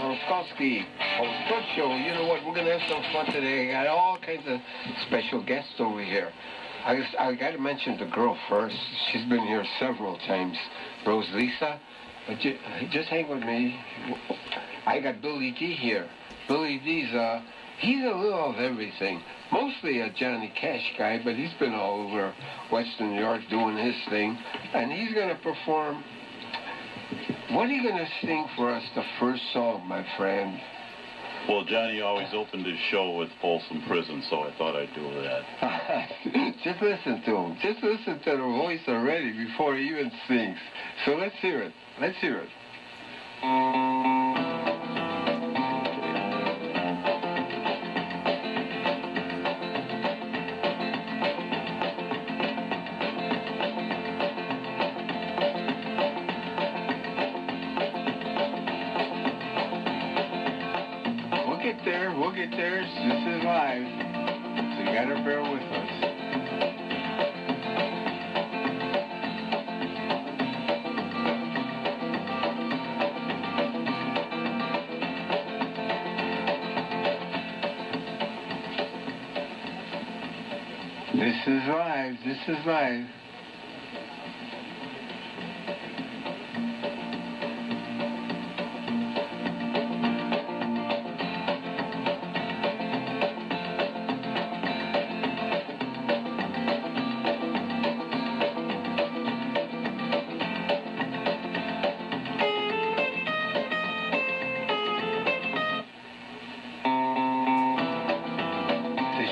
Roskowski, host Foot Show. You know what? We're going to have some fun today. I got all kinds of special guests over here. I got to mention the girl first. She's been here several times. Rose Lisa. But just hang with me. I got Billy D here. Billy D's, he's a little of everything. Mostly a Johnny Cash guy, but he's been all over Western New York doing his thing. And he's going to perform. What are you going to sing for us, the first song, my friend? Well, Johnny always opened his show with Folsom Prison, so I thought I'd do that. Just listen to him. Just listen to the voice already before he even sings. So let's hear it. Let's hear it. We'll get there. This is live, so you gotta bear with us. This is live. This is live.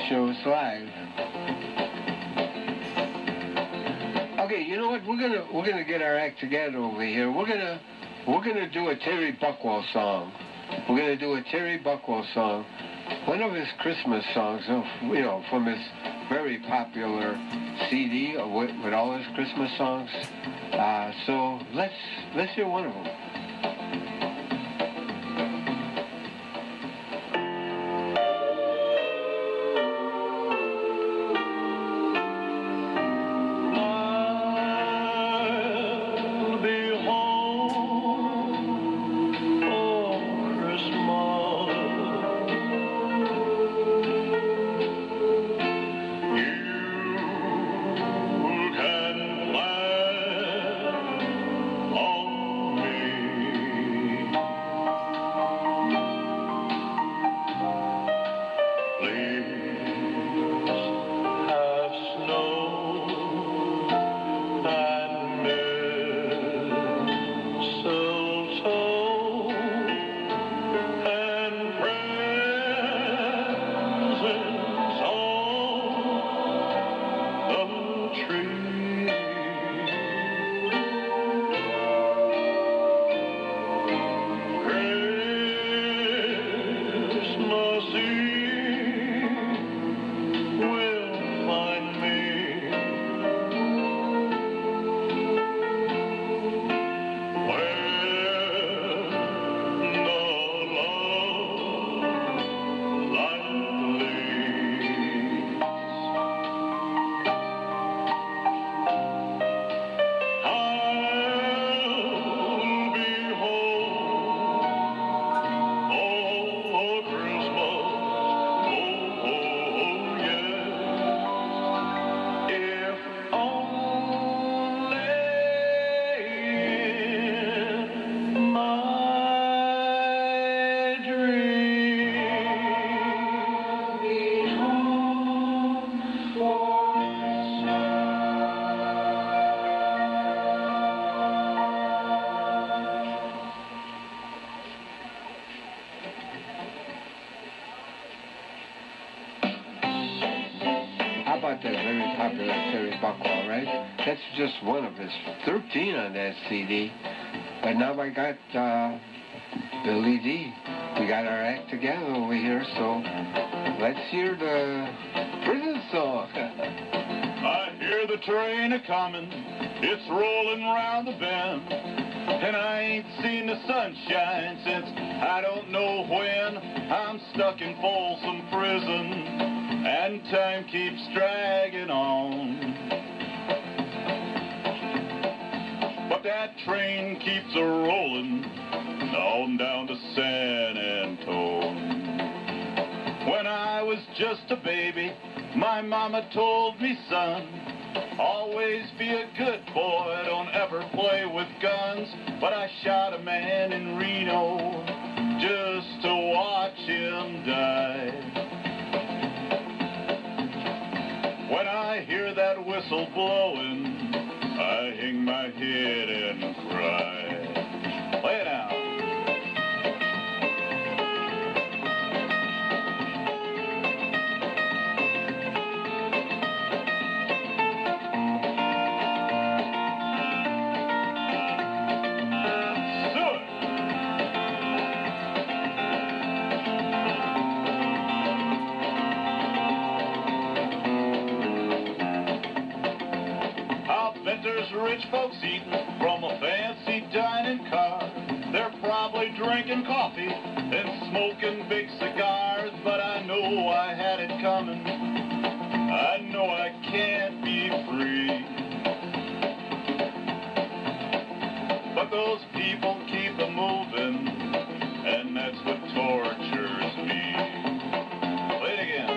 Shows live. Okay, you know what? We're gonna get our act together over here. We're gonna do a Terry Buckwell song. We're gonna do a Terry Buckwell song, one of his Christmas songs, you know, from his very popular CD with all his Christmas songs. So let's hear one of them. That very popular Terry Buckwell, right? That's just one of his 13 on that CD. But now I got Billy D. We got our act together over here, so let's hear the prison song. I hear the train a-comin', it's rolling round the bend, and I ain't seen the sunshine since I don't know when. I'm stuck in Folsom Prison, and time keeps dragging on. But that train keeps a-rolling on down to San just a baby, my mama told me, son, always be a good boy, don't ever play with guns. But I shot a man in Reno just to watch him die. When I hear that whistle blowing, I hang my head and cry. Play it out. There's rich folks eating from a fancy dining car. They're probably drinking coffee and smoking big cigars. But I know I had it coming. I know I can't be free. But those people keep a moving, and that's what tortures me. Play it again.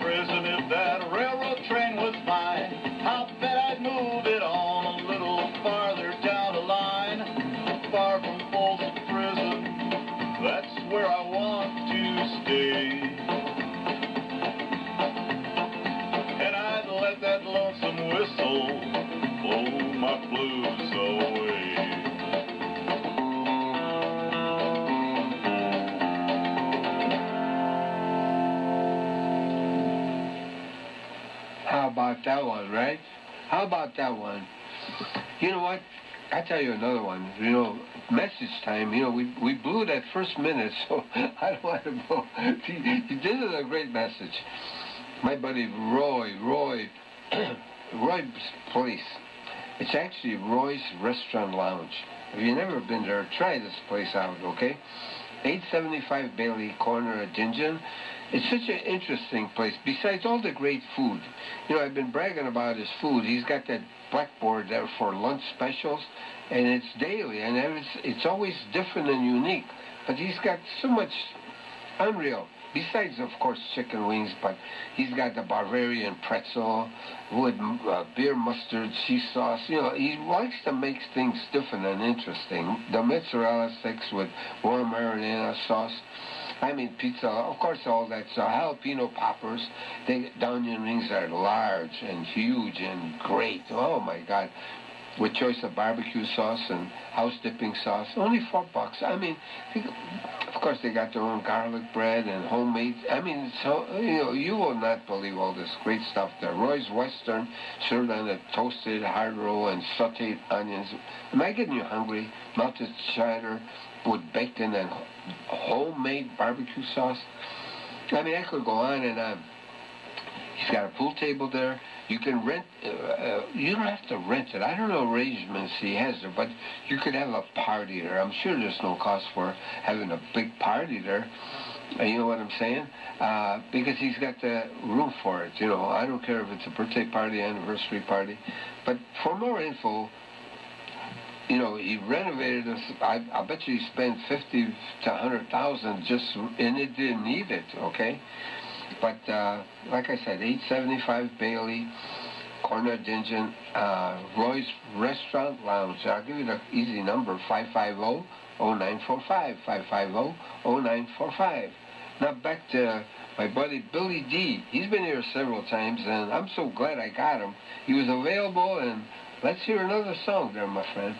Prison, if that railroad train was mine, I'll bet I'd move it on a little farther down the line, far from Folsom Prison. That's where I want to stay. And I'd let that lonesome whistle blow my blues away. How about that one, right? How about that one? You know what? I'll tell you another one. You know, message time, you know, we blew that first minute, so I don't want to go. This is a great message. My buddy Roy's place. It's actually Roy's Restaurant Lounge. If you've never been there, try this place out, okay? 875 Bailey, corner of Gingen. It's such an interesting place. Besides all the great food, you know, I've been bragging about his food. He's got that blackboard there for lunch specials, and it's daily, and it's always different and unique. But he's got so much unreal. Besides, of course, chicken wings, but he's got the Bavarian pretzel with beer mustard, cheese sauce. You know, he likes to make things different and interesting. The mozzarella sticks with warm marinara sauce. I mean, pizza, of course, all that. So jalapeno poppers. The onion rings are large and huge and great. Oh, my God. With choice of barbecue sauce and house dipping sauce. Only $4. I mean, of course, they got their own garlic bread and homemade. I mean, so, you know, you will not believe all this great stuff there. Roy's Western, served on a toasted hard roll and sauteed onions. Am I getting you hungry? Melted cheddar with bacon and homemade barbecue sauce. I mean, I could go on and on. He's got a pool table there. You can rent, you don't have to rent it. I don't know arrangements he has there, but you could have a party there. I'm sure there's no cost for having a big party there. You know what I'm saying? Because he's got the room for it. You know, I don't care if it's a birthday party, anniversary party. But for more info, you know, he renovated this. I bet you he spent $50,000 to $100,000 just, and it didn't need it. Okay. But, like I said, 875 Bailey, corner of Gingen, Roy's Restaurant Lounge. I'll give you the easy number, 550-0945, 550-0945. Now back to my buddy Billy D. He's been here several times, and I'm so glad I got him. He was available, and let's hear another song there, my friend.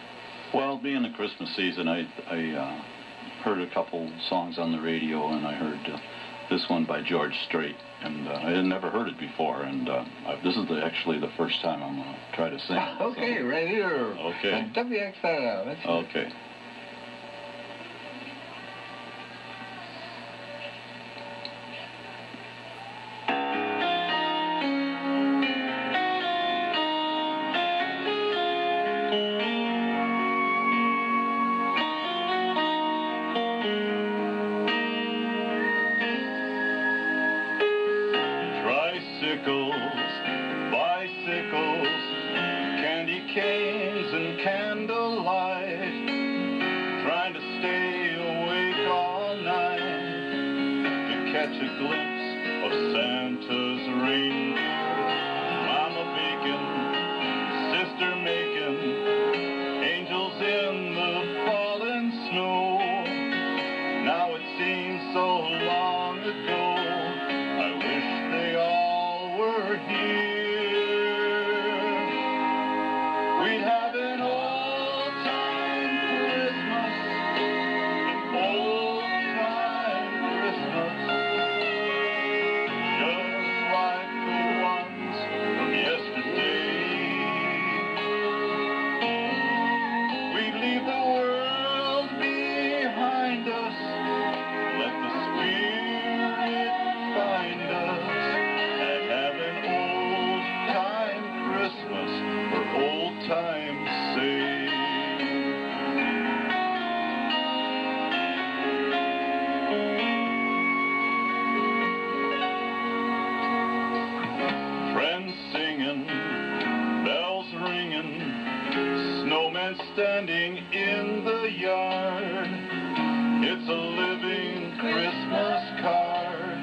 Well, being the Christmas season, I heard a couple songs on the radio, and I heard this one by George Strait, and I had never heard it before, and this is actually the first time I'm going to try to sing it. Okay, so. Right here. Okay. WXR. Okay. sickles, bicycles, candy canes and candlelight, trying to stay awake all night to catch a glimpse of Santa's reindeer. Mama baking, sister making, angels in the fallen snow. Now it seems so long ago, I wish they all were here. We'd have an old-time Christmas, an old-time Christmas, just like the ones from yesterday. We'd leave the world behind us, let the Spirit find us, and have an old-time Christmas for old time's sake. Friends singing, bells ringing, snowmen standing in the yard. It's a living Christmas card,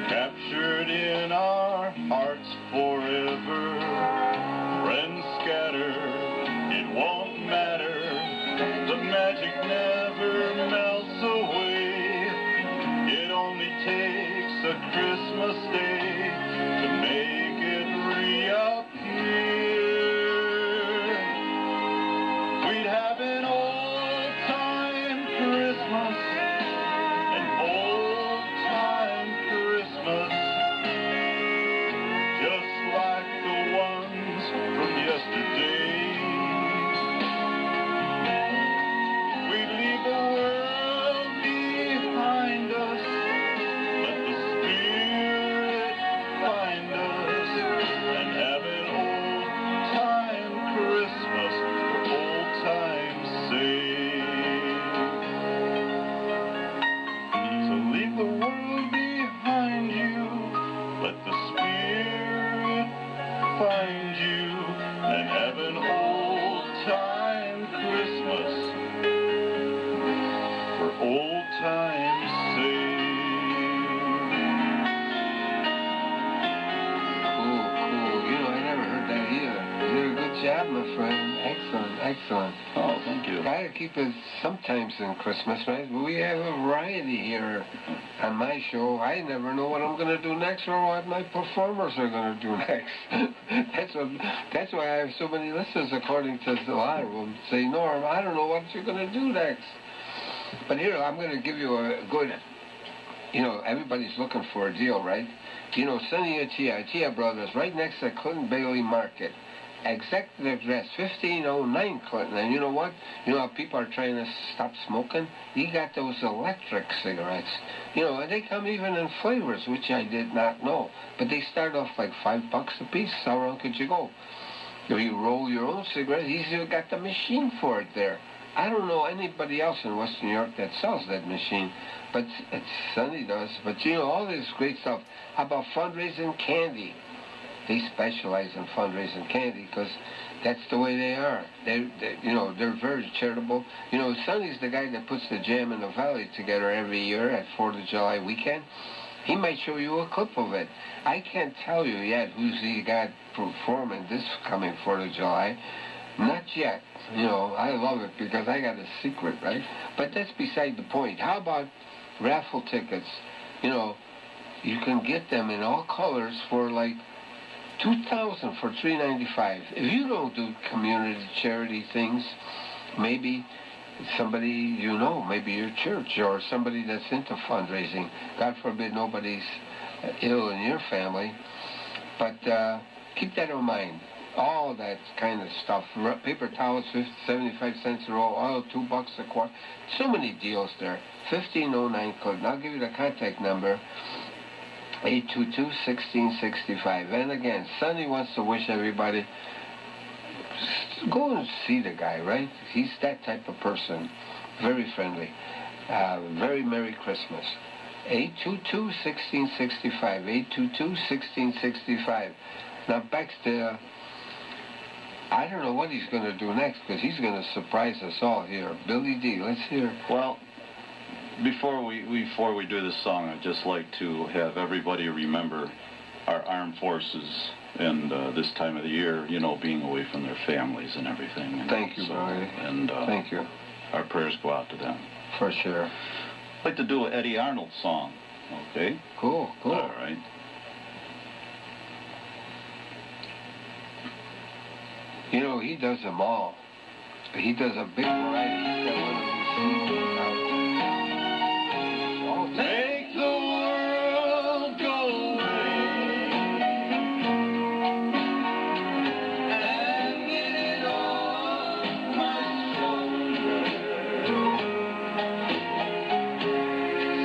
captured in our hearts forever. Friends scatter, it won't matter, the magic never melts away. It only takes a Christmas day to make it reappear. We'd have an old-time Christmas, an old-time Christmas, just like the ones from yesterday. We'd leave the world behind us, let the Spirit find us, and have an old-time Christmas for old time's sake. So leave the world behind you, let the Spirit find you, and have an old-time Christmas for old time's sake. Cool, cool. You know, I never heard that either. You did a good job, my friend. Excellent, excellent. Oh, thank you. Gotta keep it sometimes in Christmas, right? But we have a variety here on my show. I never know what I'm gonna do next or what my performers are gonna do next. That's why I have so many listeners, according to a lot of them. Say, Norm, I don't know what you're gonna do next. But here, I'm gonna give you a good, you know, everybody's looking for a deal, right? You know, Sonny Achia Brothers, right next to Clinton Bailey Market. Executive address, 1509 Clinton. And you know what? You know how people are trying to stop smoking? You got those electric cigarettes. You know, and they come even in flavors, which I did not know. But they start off like $5 a piece. How wrong could you go? You roll your own cigarette. He's got the machine for it there. I don't know anybody else in Western New York that sells that machine, but Sonny does. But you know, all this great stuff. How about fundraising candy? They specialize in fundraising candy because that's the way they are. You know, they're very charitable. You know, Sonny's the guy that puts the Jam in the Valley together every year at 4th of July weekend. He might show you a clip of it. I can't tell you yet who's he got performing this coming 4th of July. Not yet. You know, I love it because I got a secret, right? But that's beside the point. How about raffle tickets? You know, you can get them in all colors for like $2,000 for $395. If you don't do community charity things, maybe somebody you know, maybe your church or somebody that's into fundraising. God forbid nobody's ill in your family. But keep that in mind. All that kind of stuff. Paper towels, 75 cents a roll. Oil, $2 a quart. So many deals there. 1509 Clinton. I'll give you the contact number. 822-1665. And again, Sonny wants to wish everybody, go and see the guy, right? He's that type of person. Very friendly. Very Merry Christmas. 822-1665. 822-1665. Now, Baxter, I don't know what he's going to do next, because he's going to surprise us all here. Billy D, let's hear. Well, before we do this song, I'd just like to have everybody remember our armed forces and this time of the year, you know, being away from their families and everything. And Thank you, Barry. And thank you. Our prayers go out to them. For sure. I'd like to do an Eddie Arnold song, okay? Cool. All right. You know, he does them all. He does a big variety. He's got one of these CDs out. Make the world go away and get it off my shoulders.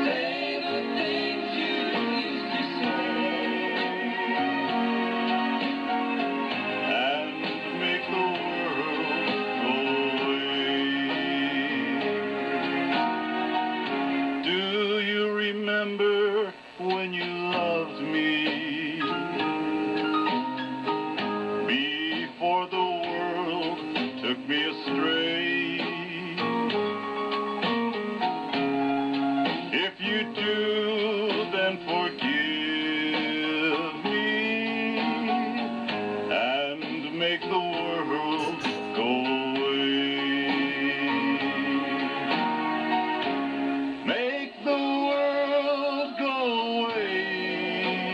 Say the things you used to say and make the world go away. Do you remember when you loved me before the world took me astray? If you do, then forgive me and make the world go away. Make the world go away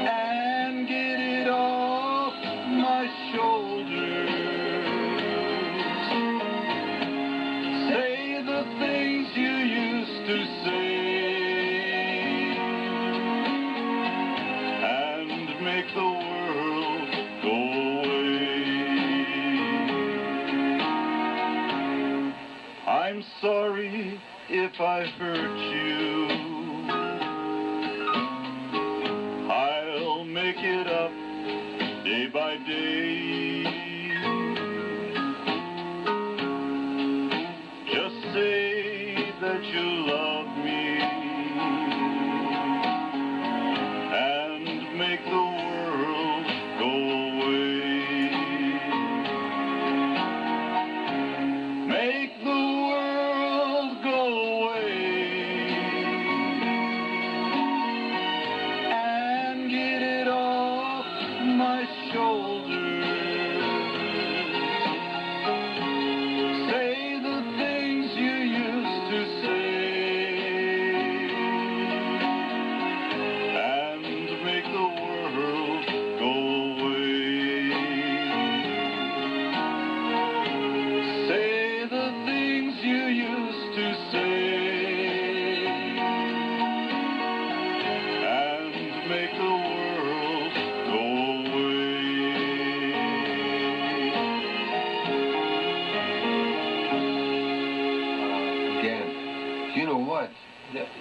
and get it off my shoulders. Say the things you used to say and make the world go away. I'm sorry if I hurt you. I'll make it up day by day. Just say that you love me and make the world go away. Make the world go away and get it off my shoulders. Say the things you used to say and make the world go away. Say the things you used to say and make the world go away. Again, you know what?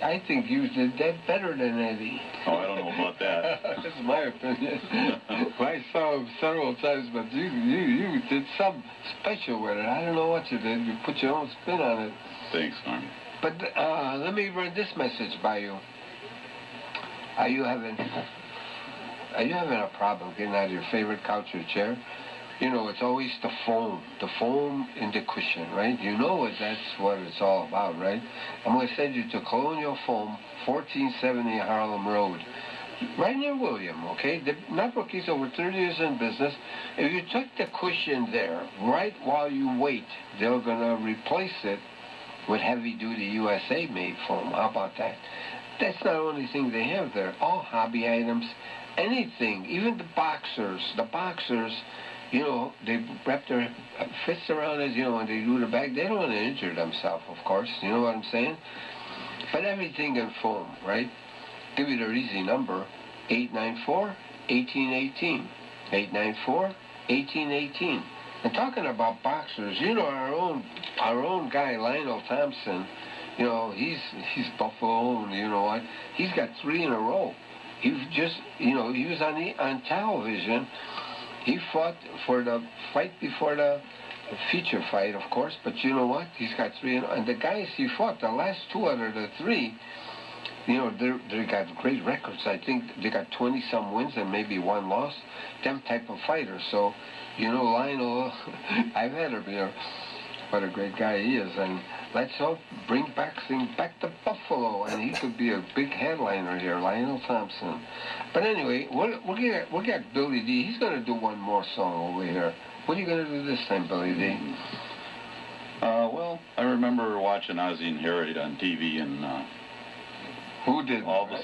I think you did that better than Eddie. Oh, I don't know about that. That's my opinion. I saw him several times, but you did something special with it. I don't know what you did. You put your own spin on it. Thanks, Norm. But let me run this message by you. Are you having a problem getting out of your favorite couch or chair? You know, it's always the foam in the cushion, right? You know that's what it's all about, right? I'm going to send you to Colonial Foam, 1470 Harlem Road, right near William, okay? The Network is over 30 years in business. If you took the cushion there, right while you wait, they're going to replace it with heavy-duty USA-made foam. How about that? That's not the only thing they have there. All hobby items, anything, even the boxers, you know, they wrap their fists around it, you know, when they do the back. They don't want to injure themselves, of course. You know what I'm saying? But everything in foam, right? Give you their easy number, 894-1818. 894-1818. And talking about boxers, you know, our own guy, Lionel Thompson, you know, he's Buffalo, and you know what? He's got 3 in a row. He just, you know, he was on television. He fought for the fight before the feature fight, of course, but you know what? He's got 3, and the guys he fought, the last 2 out of the 3, you know, they got great records. I think they got 20-some wins and maybe 1 loss. Them type of fighters. So, you know, Lionel, I've had him here. What a great guy he is. And let's hope bring back to Buffalo, and he could be a big headliner here, Lionel Thompson. But anyway, we'll get Billy D. He's going to do one more song over here. What are you going to do this time, Billy D? Well, I remember watching Ozzie and Harriet on TV, and who did? All of a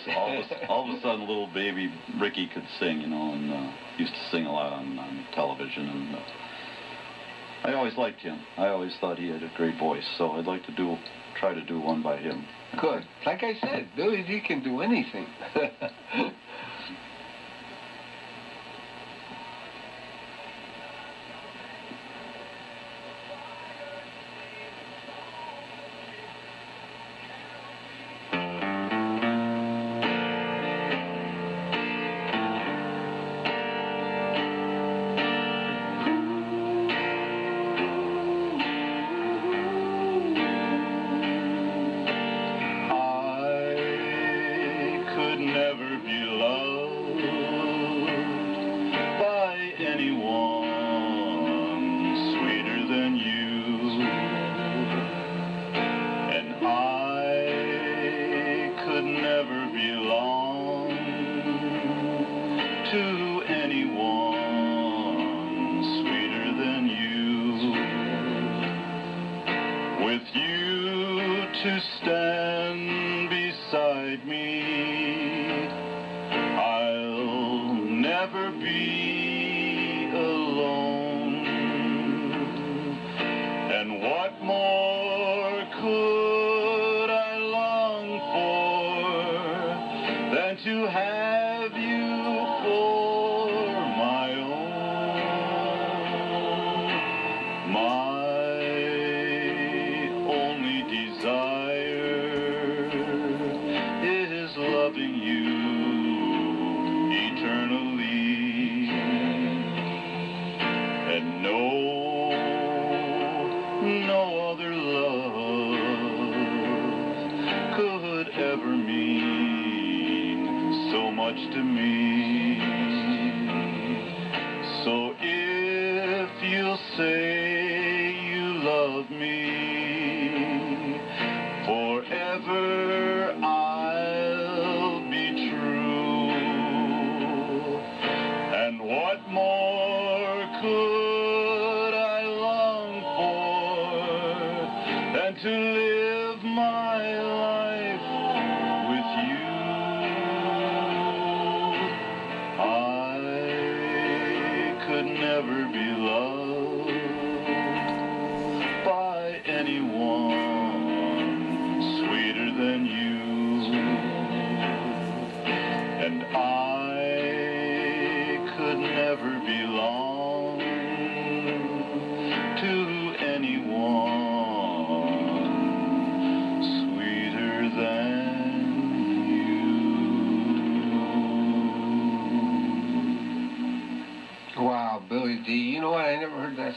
sudden, little baby Ricky could sing, you know, and used to sing a lot on television, and I always liked him. I always thought he had a great voice, so I'd like to try to do one by him. Good. Like I said, Billy D can do anything.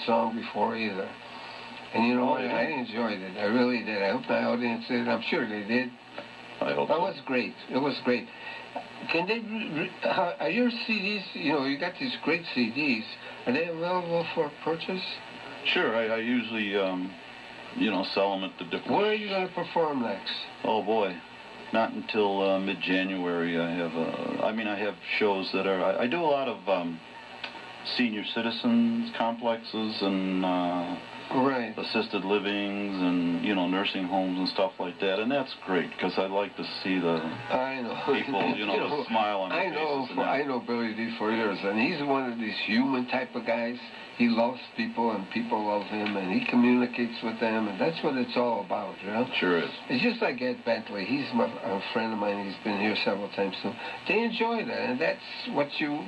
Song before either, and you know what? I enjoyed it. I really did. I hope my audience did. I'm sure they did. I hope so. It was great. It was great. Can they? Are your CDs? You know, you got these great CDs. Are they available for purchase? Sure. I usually, you know, sell them at the different. Where are you going to perform next? Oh boy, not until mid-January. I have shows that are. I do a lot of. Senior citizens complexes and right. assisted livings and, you know, nursing homes and stuff like that, and that's great because I like to see the people, you know, the smile on their faces. I know Billy D for years, and he's one of these human type of guys. He loves people, and people love him, and he communicates with them, and that's what it's all about, you know? Sure is. It's just like Ed Bentley. He's a friend of mine. He's been here several times, so they enjoy that, and that's what you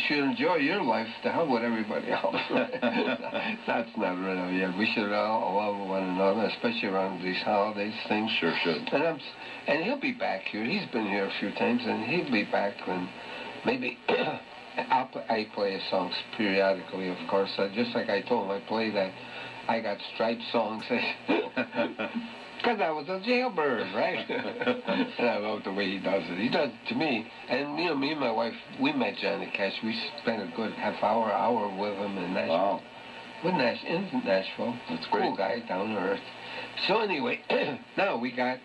should enjoy your life. To hell with everybody else. That's not really it. We should all love one another, especially around these holidays things. Sure should. And he'll be back here. He's been here a few times, and he'll be back when maybe. I play his songs periodically, of course. Just like I told him, I play that I got striped songs. Because I was a jailbird, right? And I love the way he does it. He does it to me. And, you know, me and my wife, we met Johnny Cash. We spent a good hour with him in Nashville. Wow. In Nashville. That's great. Cool guy, down to earth. So anyway, now we got,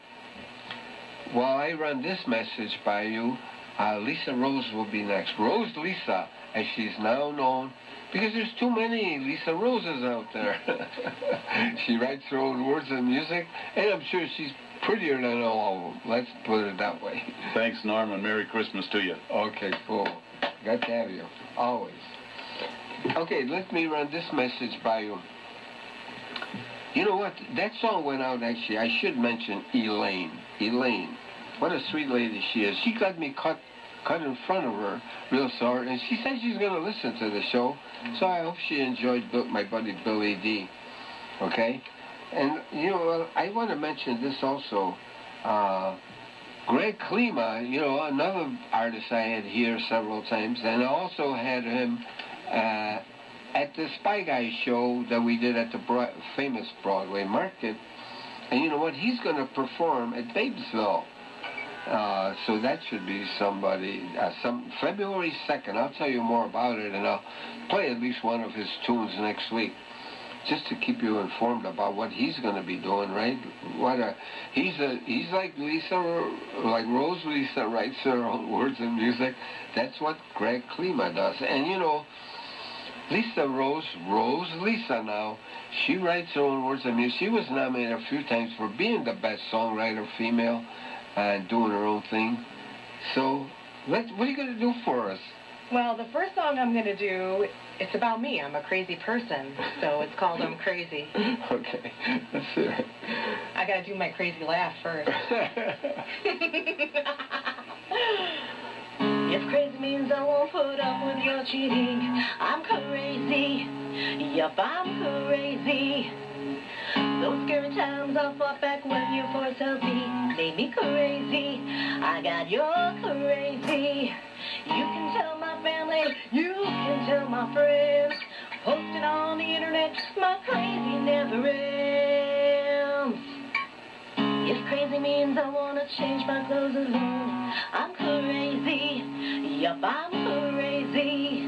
while I run this message by you, Lisa Rose will be next. Rose Lisa, as she's now known, because there's too many Lisa Roses out there. She writes her own words and music, and I'm sure she's prettier than all of them. Let's put it that way. Thanks, Norm, and Merry Christmas to you. Okay, cool. Got to have you. Always. Okay, let me run this message by you. You know what? That song went out, actually. I should mention Elaine. Elaine. What a sweet lady she is. She got me cut in front of her, real sore, and she said she's going to listen to the show, so I hope she enjoyed my buddy Billy D. Okay? And, you know, I want to mention this also. Greg Klima, you know, another artist I had here several times, and I also had him at the Spy Guy show that we did at the famous Broadway Market. And you know what? He's going to perform at Batesville. So that should be somebody, February 2nd. I'll tell you more about it, and I'll play at least one of his tunes next week, just to keep you informed about what he's going to be doing, right? He's like Rose Lisa writes her own words and music. That's what Greg Klima does. And you know, Lisa Rose Lisa now, she writes her own words and music. She was nominated a few times for being the best songwriter female and doing her own thing. So, what are you going to do for us? Well, the first song I'm going to do, it's about me. I'm a crazy person, so it's called I'm Crazy. Okay, let's hear it. I got to do my crazy laugh first. If crazy means I won't put up with your cheating, I'm crazy. Yup, I'm crazy. Those scary times I fought back when you forced me made me crazy. I got your crazy. You can tell my family, you can tell my friends. Posting on the internet, my crazy never ends. If crazy means I wanna change my clothes alone, I'm crazy. Yup, I'm crazy.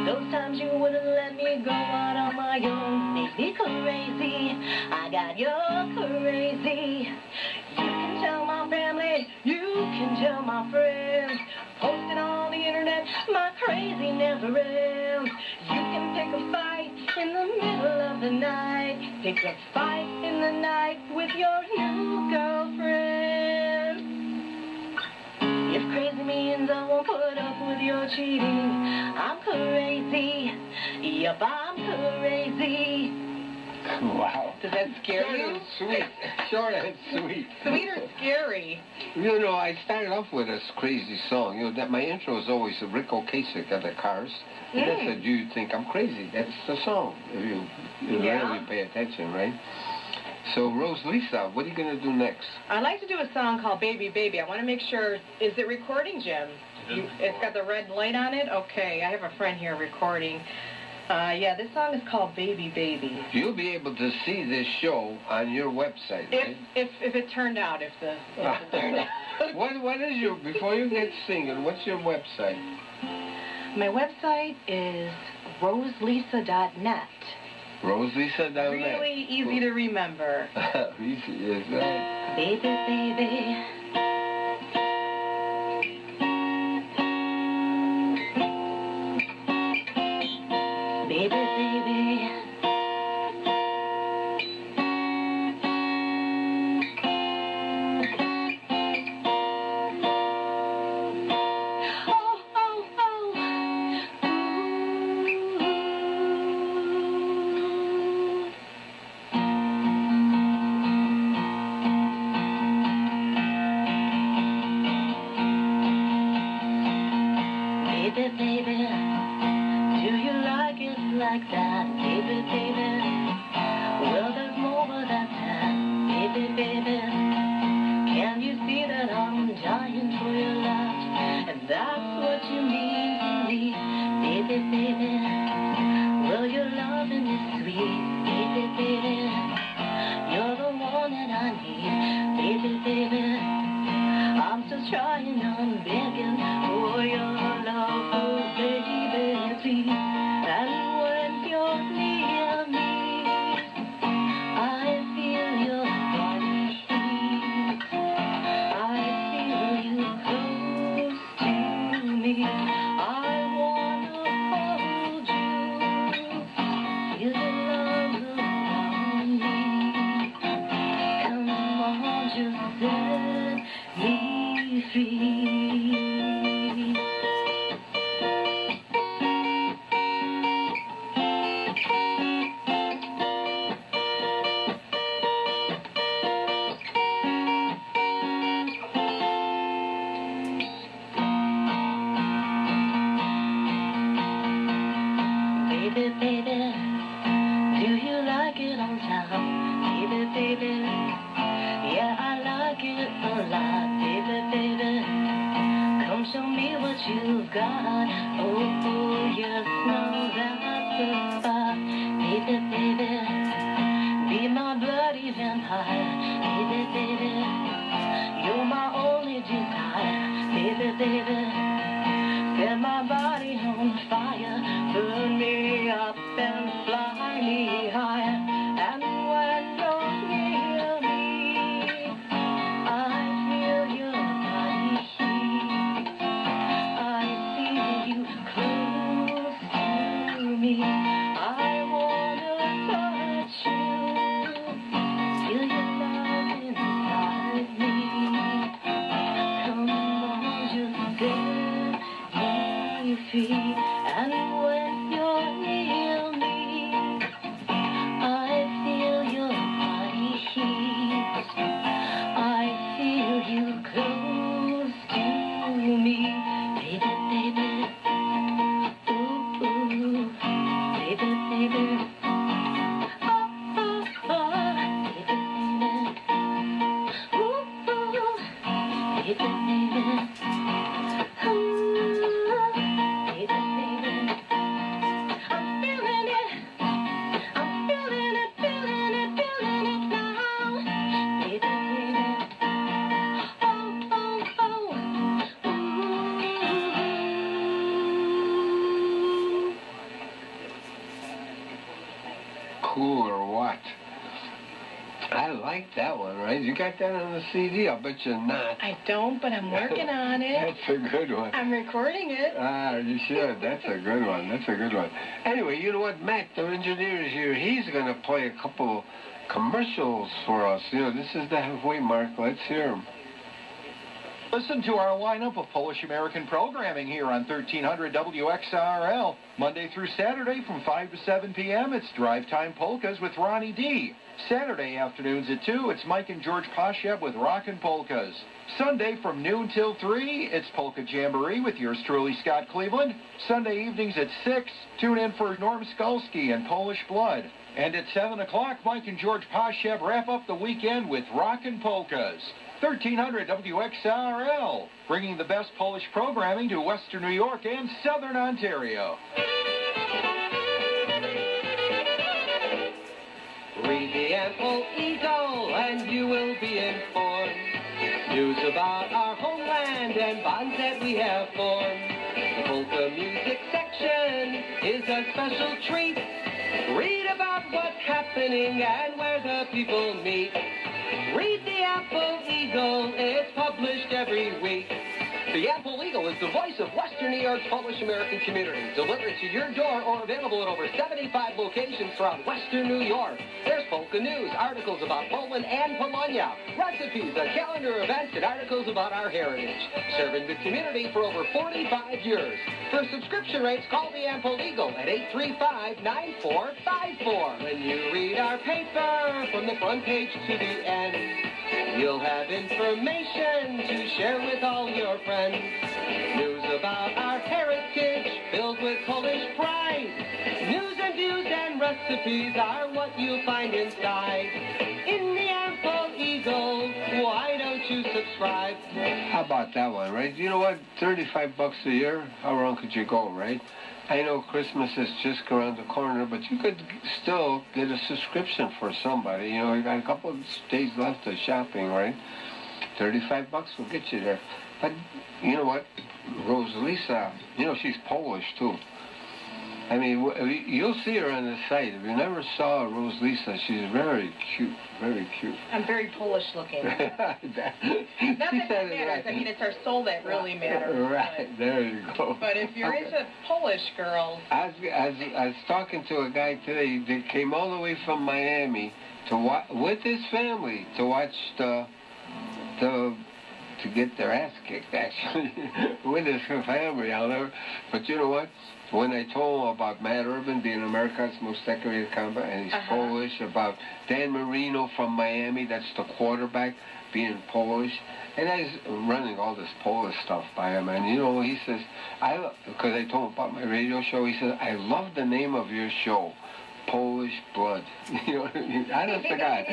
Those times you wouldn't let me go out on my own make me crazy. I got your crazy. You can tell my family, you can tell my friends. Posting on the internet, my crazy never ends. You can pick a fight in the middle of the night. Pick a fight in the night with your new girlfriend. If crazy means I won't put up with your cheating, I'm crazy. Yup, I'm crazy. Wow. Does that scare you? Sweet. Short and sweet. Sweet or scary? You know, I started off with a crazy song. You know, that my intro is always Rick Ocasek of the Cars. And that said, you think I'm crazy. That's the song. If you really pay attention, right? So, Rose Lisa, what are you going to do next? I'd like to do a song called Baby Baby. I want to make sure, is it recording, Jim? It's got the red light on it? Okay, I have a friend here recording. Yeah, this song is called Baby Baby. You'll be able to see this show on your website, right? If it turned out, if it turned out. What is your, before you get singing, what's your website? My website is roselisa.net. roselisa.net. Really easy to remember. Easy, is that? Baby, baby. Baby, baby. Oh, oh, oh. Baby, baby. Do you like it like that, baby, baby? Well, there's more than that, baby, baby. Can you see that I'm dying for your love? And that's what you mean to me, baby, baby. Well, your loving is sweet, baby, trying, I'm begging for your love, oh baby, please. And when you're near me, I feel your body heat. I feel you close to me. I wanna hold you. Feel your love around me. Come on, just set me free. Baby, baby, do you like it on top? Baby, baby, yeah, I like it a lot. Baby, baby, come show me what you've got. Oh, yes, now that's the spot. Baby, baby, be my bloody vampire. Baby, baby, you're my only desire. Baby, baby, set my body on fire. Burn me up and fly me higher. And when you're near me, I feel your body heat. I feel you close to me. I wanna touch you. Feel your love inside me. Come on, just set me free. And when you're near me, I feel your body heat. I feel you close to me. Baby, baby, ooh, ooh. Baby, baby, oh, oh, oh. Baby, baby, ooh, ooh. Baby, baby, ooh. Baby, baby, I'm feeling it. I'm feeling it, feeling it, feeling it now. Baby, baby, oh, oh, oh, ooh. Cool or what? I like that one, right? You got that on the CD? I'll bet you're not. I don't, but I'm working on it. That's a good one. I'm recording it. Ah, you should. That's a good one. That's a good one. Anyway, you know what? Matt, the engineer, is here. He's going to play a couple commercials for us. You know, this is the halfway mark. Let's hear him. Listen to our lineup of Polish-American programming here on 1300 WXRL. Monday through Saturday from 5 to 7 p.m., it's Drive Time Polkas with Ronnie D. Saturday afternoons at 2, it's Mike and George Pasheb with Rockin' Polkas. Sunday from noon till 3, it's Polka Jamboree with yours truly, Scott Cleveland. Sunday evenings at 6, tune in for Norm Skalski and Polish Blood. And at 7 o'clock, Mike and George Pasheb wrap up the weekend with Rockin' Polkas. 1300 WXRL, bringing the best Polish programming to Western New York and Southern Ontario. Read the Ample Eagle and you will be informed. News about our homeland and bonds that we have formed. The polka music section is a special treat. Read about what's happening and where the people meet. Read the Ample Eagle, it's published every week. The Ample Eagle is the voice of Western New York's Polish-American community. Delivered to your door or available at over 75 locations throughout Western New York. There's polka news, articles about Poland and Polonia, recipes, a calendar of events, and articles about our heritage. Serving the community for over 45 years. For subscription rates, call the Ample Eagle at 835-9454. When you read our paper from the front page to the end, you'll have information to share with all your friends. News about our heritage filled with Polish pride. News and views and recipes are what you'll find inside. In the Ample Eagle, why don't you subscribe? How about that one, right? You know what? $35 a year? How wrong could you go, right? I know Christmas is just around the corner, but you could still get a subscription for somebody. You know, you got a couple of days left of shopping, right? $35 will get you there. But you know what? Rosalisa, you know, she's Polish too. I mean, you'll see her on the site. If you never saw Rosalisa, she's very cute, very cute. I'm very Polish looking. Not that matters. I mean, it's our soul that really matters. Right, there you go. But if you're into Polish girls... I was talking to a guy today that came all the way from Miami to with his family to watch to get their ass kicked, actually, with his family. But you know what? When I told him about Matt Urban being America's most decorated combat, and he's Polish, about Dan Marino from Miami, that's the quarterback, being Polish, and I was running all this Polish stuff by him, and you know, he says, because I told him about my radio show, he says, I love the name of your show, Polish Blood. You know what I mean? I just forgot.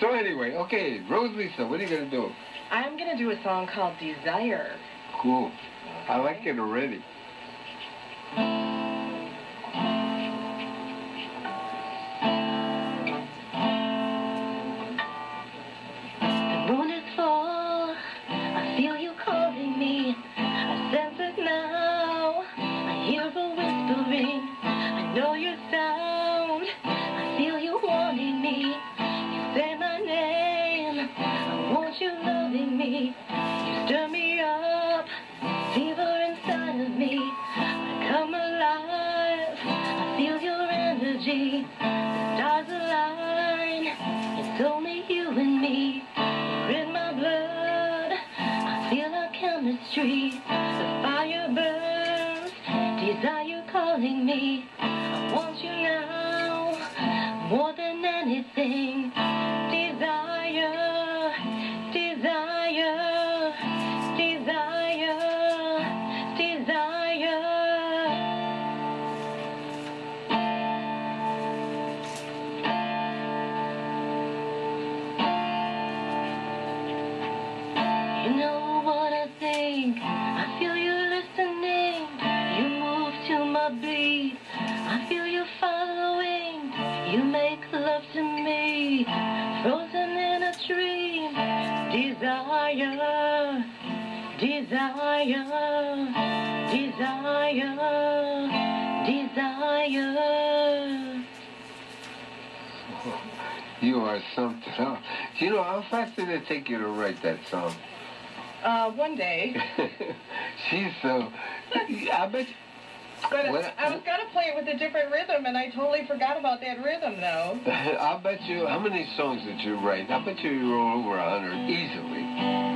So anyway, okay, Rosalisa, what are you going to do? I'm going to do a song called Desire. Cool. Okay. I like it already. The moon is full, I feel you calling me, I sense it now, I hear a whispering, I know your sound, I feel you wanting me, you say my name, I want you loving me, you stir me up, fever inside of me, I come alive, I feel your energy, the stars align, it's only you and me, you're in my blood, I feel our chemistry, the fire burns, desire calling me, I want you now, more than anything, desire, desire, desire, desire. You know what I think, I feel you listening, you move to my beat, I feel you following, you make love to me, frozen in a dream, desire, desire, desire, desire. You are something else. You know, how fast did it take you to write that song? One day. She's so... I bet... But I was going to play it with a different rhythm, and I totally forgot about that rhythm, though. I bet you... How many songs did you write? I bet you wrote over 100 easily.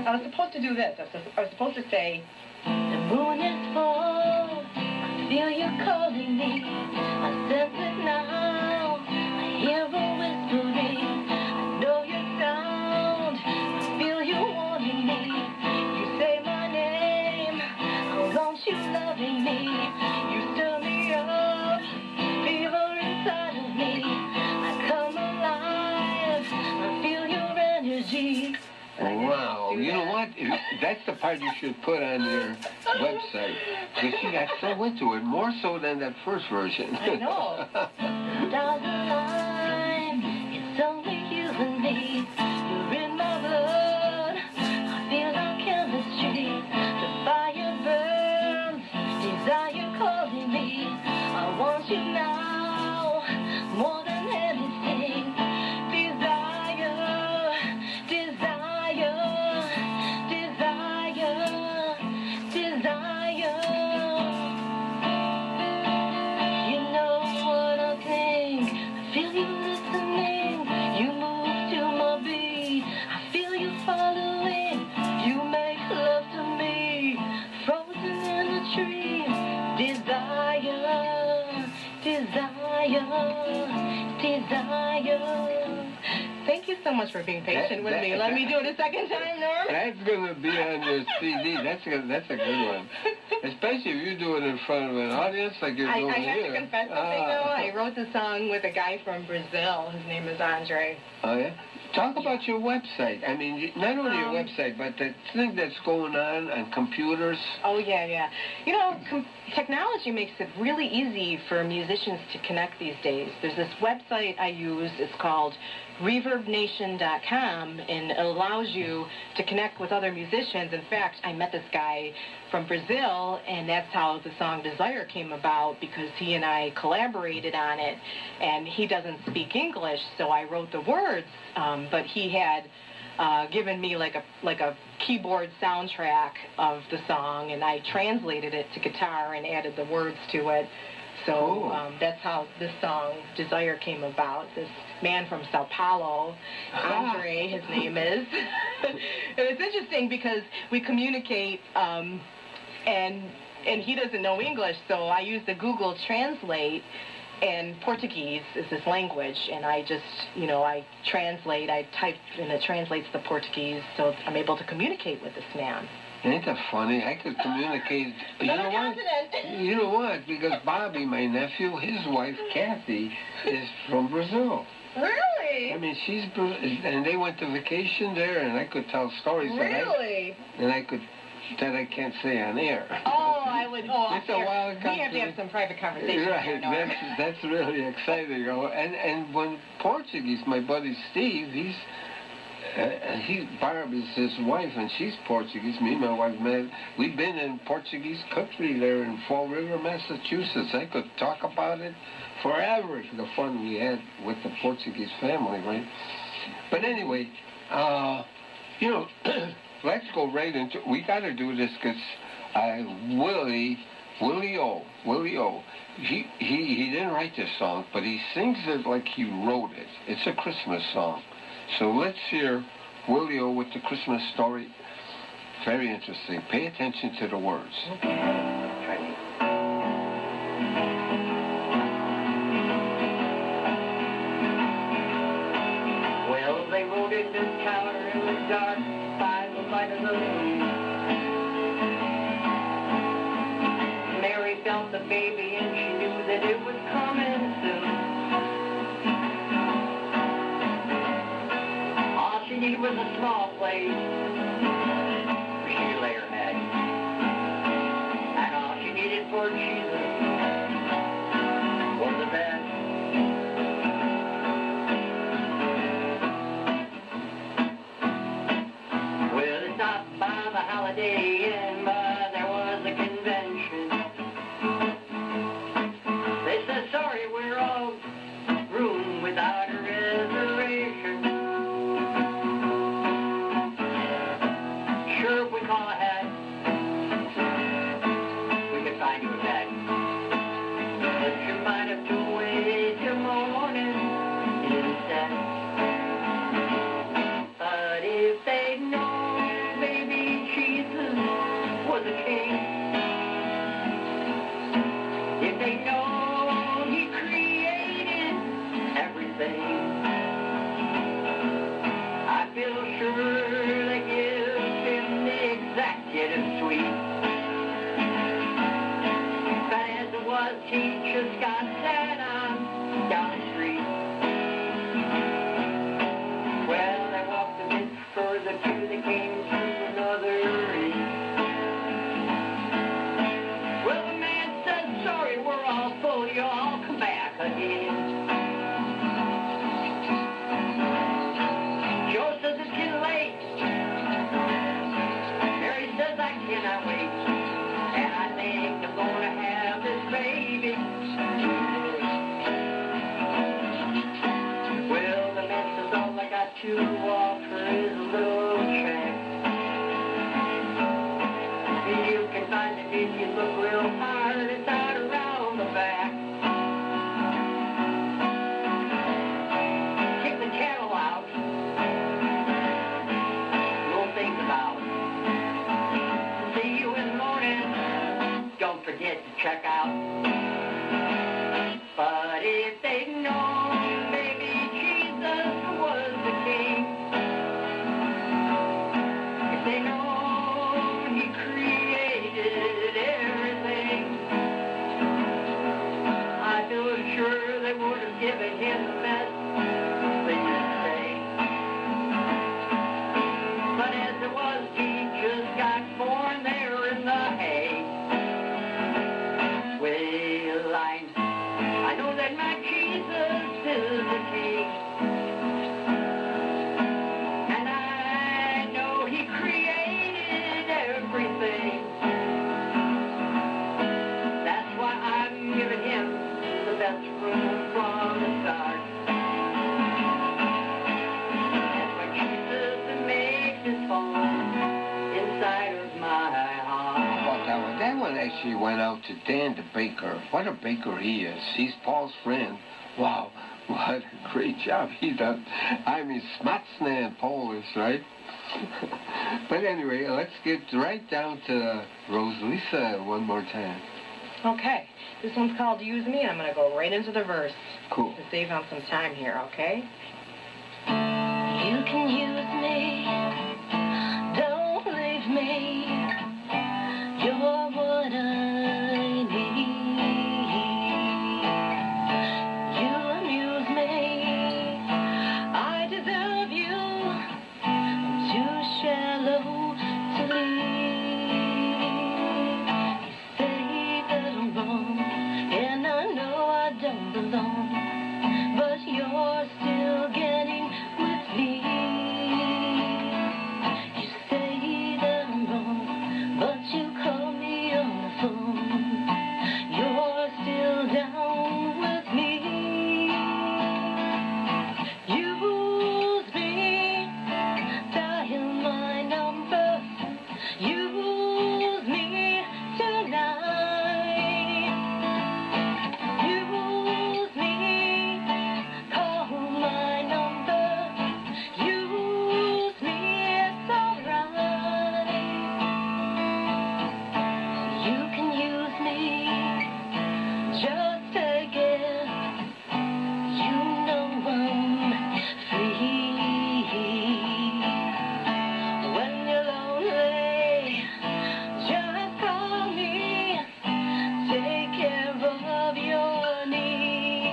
I was supposed to do this. I was supposed to say, The moon is full, I feel you calling me, I sense it now, I hear a whispering, I know your sound, I feel you wanting me, you say my name, I want you loving me, you stir me up, fever inside of me, I come alive, I feel your energy. Wow, you know what? That's the part you should put on your website. Because she got so into it, more so than that first version. I know. Stars align, it's only you and me. You're in my blood, I feel our chemistry. The fire burns, desire calling me. I want you now, more than anything. Desire, desire, desire, desire. You know what I think, I feel you listening, you move to my beat, I feel you following, you make love to me, frozen in a tree, desire, desire, desire. Thank you so much for being patient with me. Let me do it a second time, Norm. That's going to be on your CD. That's a good one. Especially if you do it in front of an audience like you're doing I here. have to confess something, though. I wrote the song with a guy from Brazil. His name is Andre. Oh, yeah? Talk about your website. I mean, not only your website, but the thing that's going on computers. Oh, yeah. You know, technology makes it really easy for musicians to connect these days. There's this website I use. It's called ReverbNation.com, and it allows you to connect with other musicians. In fact, I met this guy from Brazil, and that's how the song Desire came about, because he and I collaborated on it, and he doesn't speak English, so I wrote the words, but he had given me like a keyboard soundtrack of the song, and I translated it to guitar and added the words to it. So that's how this song, Desire, came about. This man from Sao Paulo, Andre, his name is. And it's interesting because we communicate, and he doesn't know English, so I use the Google Translate, and Portuguese is his language, and I just, I translate, I type, and it translates the Portuguese, so I'm able to communicate with this man. Ain't that funny? I could communicate. You know what? Because Bobby, my nephew, his wife, Kathy, is from Brazil. Really? I mean, and they went to vacation there, and I could tell stories really? that I can't say on air. Oh, I would. Oh, it's a wild we have to have some private conversations. Right, that's really exciting. And when Portuguese, my buddy Steve, Barb is his wife, and she's Portuguese. Me and my wife met. We've been in Portuguese country there in Fall River, Massachusetts. I could talk about it forever, the fun we had with the Portuguese family, right? But anyway, let's go right into. We got to do this because Willie O. He didn't write this song, but he sings it like he wrote it. It's a Christmas song. So let's hear Willie O with the Christmas story. Very interesting. Pay attention to the words. Well, they rode into town in the dark by the light of the moon. Mary felt the baby and she knew that it was coming soon. It was a small place where she could lay her head, and all she needed for Jesus was a bed. Well, it's not by the Holiday Inn, but there was a convention. They said, sorry, we're all room without a reservation. Sure, if we call ahead, we can find you a bed. But you might have to wait till morning instead. But if they'd known baby Jesus was a king, if they'd known he created everything, I feel sure they give executive suite. But as it was, he just got sat on down the street. Well, they walked a bit further till they came to another inn. Well, the man said, sorry, we're all full, you all come back again. Joe says it's getting late. I cannot wait, and I think I'm gonna have this baby. Well, the man says all I got to offer is a little check. You can find it if you look real hard. It's out around the back. Kick the cattle out. Little things about it. See you in the morning. Don't forget to check out. But if they'd known baby Jesus was the king, if they'd known he created everything, I feel sure they would have given him the best thing to say. But as it was, he just got born there in the hay. Way actually went out to Dan the baker. What a baker he is. He's Paul's friend. Wow, what a great job he done. I mean, smaczne in Polish, right? But anyway, let's get right down to Rosalisa one more time. Okay, this one's called Use Me, and I'm going to go right into the verse. Cool. To save on some time here, okay? You can use me, don't leave me. You're what I need. You amuse me, I deserve you. I'm too shallow to leave. You say that I'm wrong, and I know I don't belong, but you're still getting with me. You say that I'm wrong, but you call me on the phone. You're still down with me. Use me, dial my number. Use me tonight. Use me, call my number. Use me, it's alright. You can use me, just take it. You know I'm free. When you're lonely, just call me. Take care of your needs.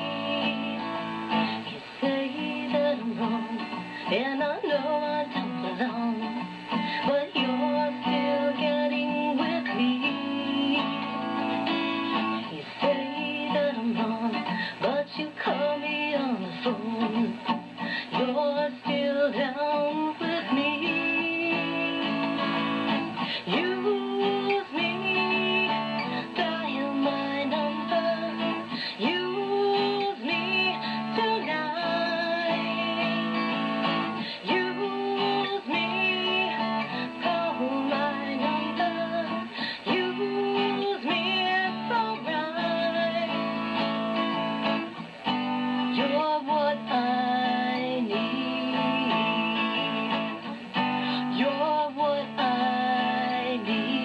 You say that I'm wrong, and I know I don't belong, but you're still getting with me. You say that I'm wrong, but you call me on the phone. You're still down with me. Use me, dial my number. Use me tonight. Use me, call my number. Use me, it's alright. You're what I need. You're what I need.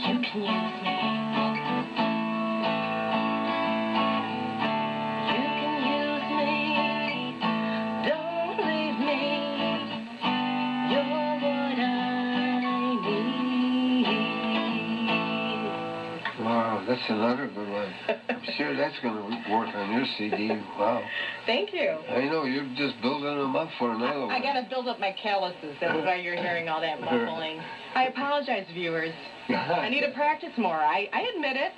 You can use me. You can use me. Don't leave me. You're what I need. Wow, that's another good one. I'm sure that's going to work on your CD. Wow. Thank you. I know, you're just building them up for another one. I got to build up my calluses. That's why you're hearing all that muffling. I apologize, viewers. I need to practice more. I admit it.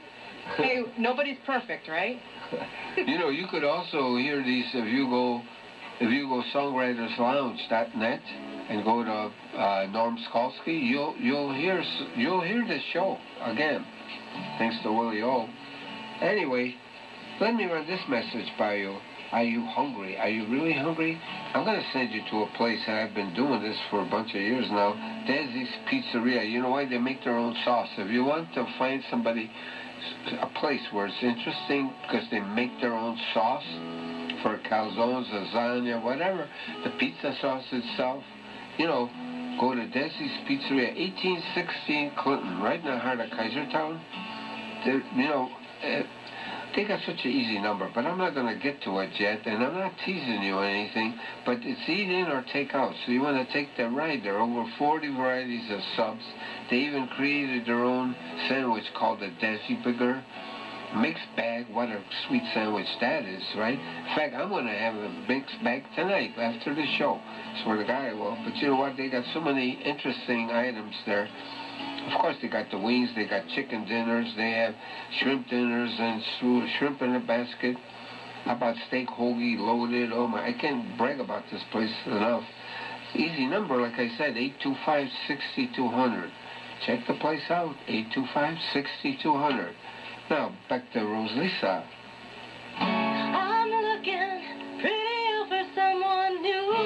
Hey, nobody's perfect, right? You know, you could also hear these if you go songwriterslounge.net and go to Norm Skalski. You'll hear this show again, thanks to Willie O. Anyway, let me run this message by you. Are you hungry? Are you really hungry? I'm going to send you to a place, and I've been doing this for a bunch of years now. Desi's Pizzeria. You know why? They make their own sauce. If you want to find a place where it's interesting because they make their own sauce for calzones, lasagna, whatever, the pizza sauce itself, you know, go to Desi's Pizzeria, 1816 Clinton, right in the heart of Kaisertown. They got such an easy number, but I'm not going to get to it yet, and I'm not teasing you or anything, but it's eat in or take out, so you want to take that ride. There are over 40 varieties of subs. They even created their own sandwich called the Desi Burger. Mixed bag, what a sweet sandwich that is, right? In fact, I'm going to have a mixed bag tonight after the show. Swear to God I will. But you know what? They got so many interesting items there. Of course, they got the wings, they got chicken dinners, they have shrimp dinners and shrimp in a basket. How about steak hoagie loaded? Oh my, I can't brag about this place enough. Easy number, like I said, 825-6200. Check the place out, 825-6200. Now, back to Rosalisa. I'm looking pretty for someone new.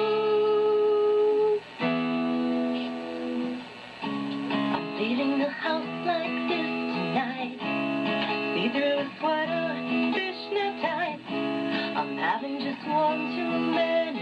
Having just one too many.